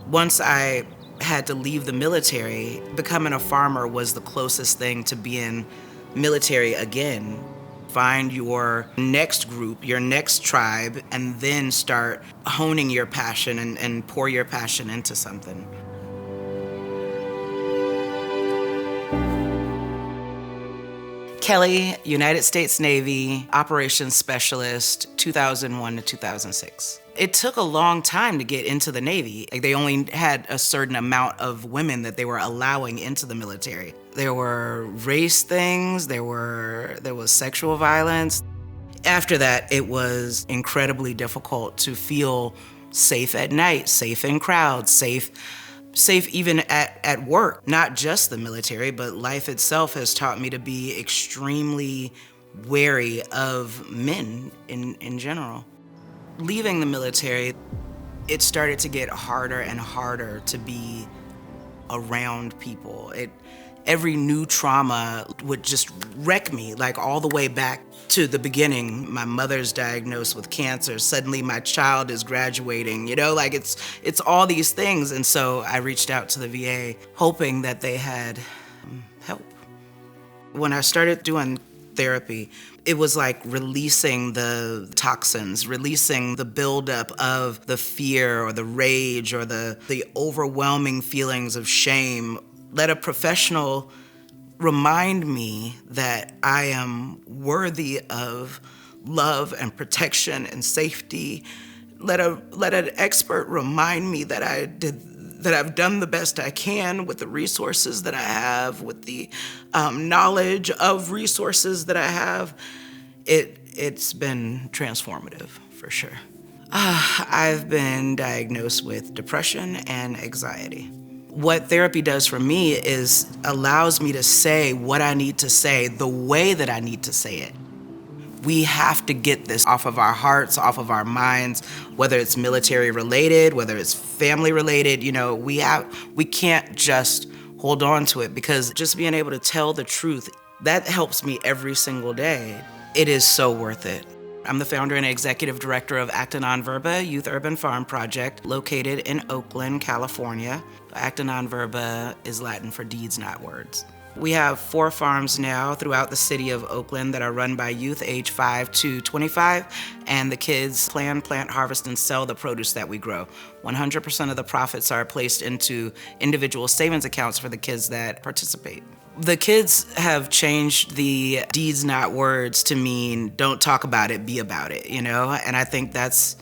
Once I had to leave the military, becoming a farmer was the closest thing to being military again. Find your next group, your next tribe, and then start honing your passion and pour your passion into something. Kelly, United States Navy, Operations Specialist, 2001 to 2006. It took a long time to get into the Navy. Like, they only had a certain amount of women that they were allowing into the military. There were race things, there was sexual violence. After that, it was incredibly difficult to feel safe at night, safe in crowds, safe even at work. Not just the military, but life itself has taught me to be extremely wary of men in general. Leaving the military, it started to get harder and harder to be around people. Every new trauma would just wreck me, like all the way back to the beginning. My mother's diagnosed with cancer. Suddenly my child is graduating, like it's all these things. And so I reached out to the VA hoping that they had help. When I started doing therapy, it was like releasing the toxins, releasing the buildup of the fear or the rage or the overwhelming feelings of shame. Let a professional remind me that I am worthy of love and protection and safety. Let an expert remind me that I've done the best I can with the resources that I have, with the knowledge of resources that I have. It's been transformative, for sure. I've been diagnosed with depression and anxiety. What therapy does for me is allows me to say what I need to say the way that I need to say it. We have to get this off of our hearts, off of our minds, whether it's military related, whether it's family related. We can't just hold on to it, because just being able to tell the truth, that helps me every single day. It is so worth it. I'm the founder and executive director of Acta Non Verba Youth Urban Farm Project, located in Oakland, California. Acta Non Verba is Latin for deeds, not words. We have 4 farms now throughout the city of Oakland that are run by youth age 5 to 25, and the kids plant, harvest, and sell the produce that we grow. 100% of the profits are placed into individual savings accounts for the kids that participate. The kids have changed the deeds, not words to mean don't talk about it, be about it, And I think that's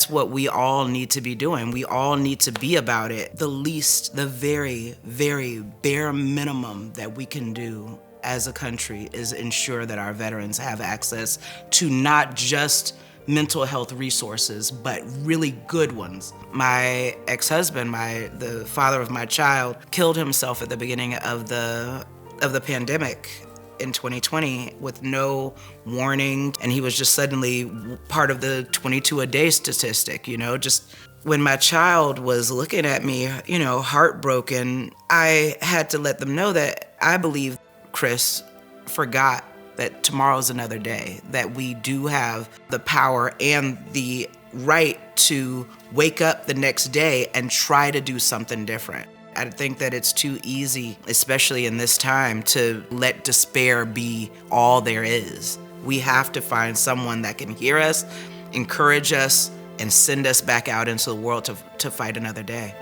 what we all need to be doing. We all need to be about it. The very, very bare minimum that we can do as a country is ensure that our veterans have access to not just mental health resources, but really good ones. My ex-husband, the father of my child, killed himself at the beginning of the pandemic in 2020 with no warning, and he was just suddenly part of the 22 a day statistic. Just when my child was looking at me, heartbroken, I had to let them know that I believe Chris forgot that tomorrow's another day, that we do have the power and the right to wake up the next day and try to do something different. I think that it's too easy, especially in this time, to let despair be all there is. We have to find someone that can hear us, encourage us, and send us back out into the world to fight another day.